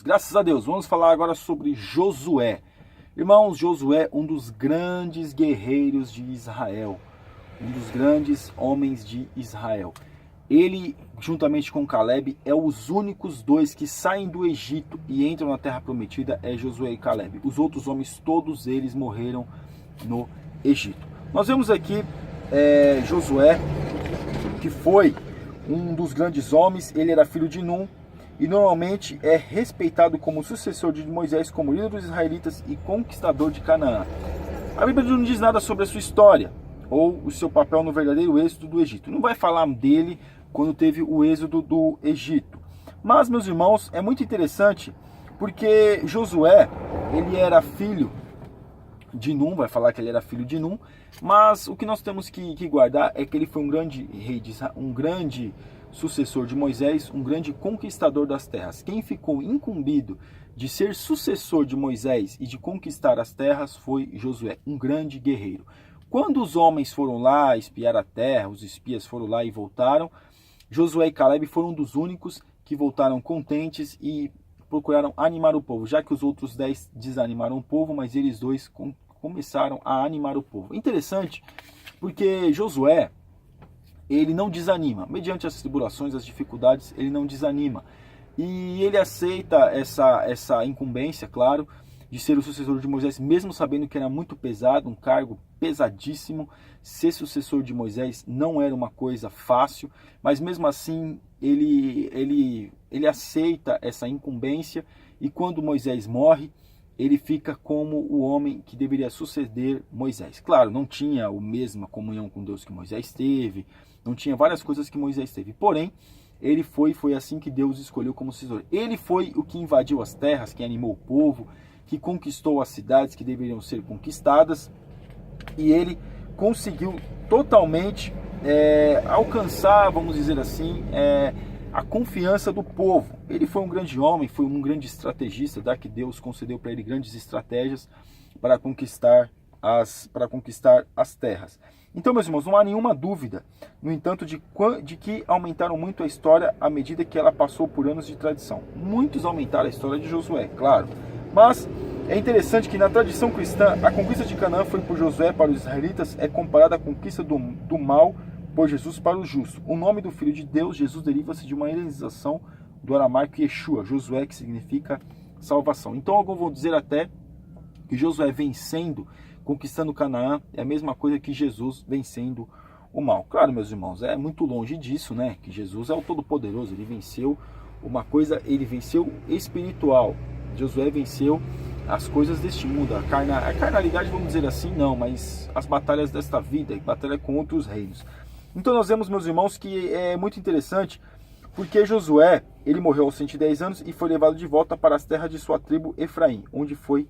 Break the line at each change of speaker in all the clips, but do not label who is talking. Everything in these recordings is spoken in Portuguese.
Graças a Deus, vamos falar agora sobre Josué. Irmãos, Josué, um dos grandes guerreiros de Israel, um dos grandes homens de Israel. Ele, juntamente com Caleb, é os únicos dois que saem do Egito e entram na Terra Prometida, é Josué e Caleb. Os outros homens, todos eles morreram no Egito. Nós vemos aqui Josué, que foi um dos grandes homens, ele era filho de Num, e normalmente é respeitado como sucessor de Moisés, como líder dos israelitas e conquistador de Canaã. A Bíblia não diz nada sobre a sua história ou o seu papel no verdadeiro êxodo do Egito. Não vai falar dele quando teve o êxodo do Egito. Mas, meus irmãos, é muito interessante porque Josué, ele era filho de Num, vai falar que ele era filho de Num, mas o que nós temos que guardar é que ele foi um grande rei de Israel, um grande sucessor de Moisés, um grande conquistador das terras. Quem ficou incumbido de ser sucessor de Moisés e de conquistar as terras foi Josué, um grande guerreiro. Quando os homens foram lá espiar a terra, os espias foram lá e voltaram, Josué e Caleb foram um dos únicos que voltaram contentes e procuraram animar o povo, já que os outros 10 desanimaram o povo, mas eles dois começaram a animar o povo. Interessante, porque Josué, ele não desanima, mediante as tribulações, as dificuldades, ele não desanima. E ele aceita essa incumbência, claro, de ser o sucessor de Moisés, mesmo sabendo que era muito pesado, um cargo pesadíssimo. Ser sucessor de Moisés não era uma coisa fácil, mas mesmo assim ele aceita essa incumbência, e quando Moisés morre, ele fica como o homem que deveria suceder Moisés. Claro, não tinha a mesma comunhão com Deus que Moisés teve, não tinha várias coisas que Moisés teve, porém, ele foi assim que Deus escolheu como sucessor. Ele foi o que invadiu as terras, que animou o povo, que conquistou as cidades que deveriam ser conquistadas, e ele conseguiu totalmente alcançar, vamos dizer assim, a confiança do povo. Ele foi um grande homem, foi um grande estrategista, que Deus concedeu para ele grandes estratégias para conquistar as terras. Então, meus irmãos, não há nenhuma dúvida, no entanto, de que aumentaram muito a história à medida que ela passou por anos de tradição. Muitos aumentaram a história de Josué, claro, mas é interessante que na tradição cristã, a conquista de Canaã foi por Josué para os israelitas, é comparada à conquista do mal por Jesus para o justo. O nome do Filho de Deus, Jesus, deriva-se de uma helenização do aramaico Yeshua, Josué, que significa salvação. Então, alguns vão dizer até que Josué vencendo, conquistando Canaã, é a mesma coisa que Jesus vencendo o mal. Claro, meus irmãos, é muito longe disso, né? Que Jesus é o Todo-Poderoso, ele venceu uma coisa, ele venceu espiritual. Josué venceu as coisas deste mundo, a carnalidade, vamos dizer assim, não, mas as batalhas desta vida, batalha com outros reinos. Então nós vemos, meus irmãos, que é muito interessante, porque Josué, ele morreu aos 110 anos e foi levado de volta para as terras de sua tribo Efraim, onde foi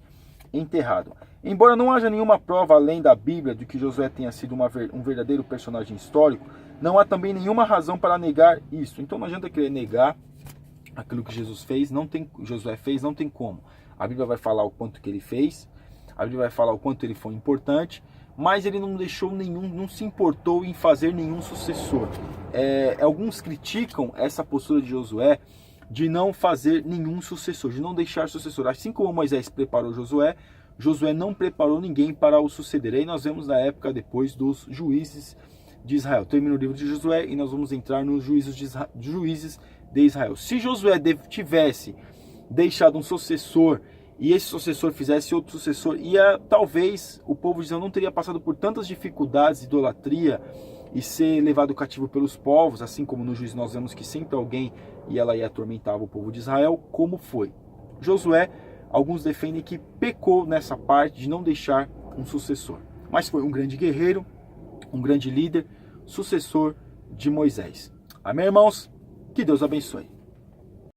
enterrado. Embora não haja nenhuma prova além da Bíblia de que Josué tenha sido um verdadeiro personagem histórico, não há também nenhuma razão para negar isso. Então não adianta querer negar aquilo que Josué fez, não tem como. A Bíblia vai falar o quanto que ele fez, a Bíblia vai falar o quanto ele foi importante, mas ele não não se importou em fazer nenhum sucessor. Alguns criticam essa postura de Josué de não fazer nenhum sucessor, de não deixar sucessor. Assim como Moisés preparou Josué, Josué não preparou ninguém para o suceder. Aí nós vemos na época depois dos juízes de Israel. Termina o livro de Josué e nós vamos entrar nos juízes de Israel. Se Josué tivesse deixado um sucessor e esse sucessor fizesse outro sucessor, talvez o povo de Israel não teria passado por tantas dificuldades, idolatria e ser levado cativo pelos povos, assim como no juízo nós vemos que sempre alguém ia lá e atormentava o povo de Israel, como foi. Josué, alguns defendem que pecou nessa parte de não deixar um sucessor, mas foi um grande guerreiro, um grande líder, sucessor de Moisés. Amém, irmãos? Que Deus abençoe.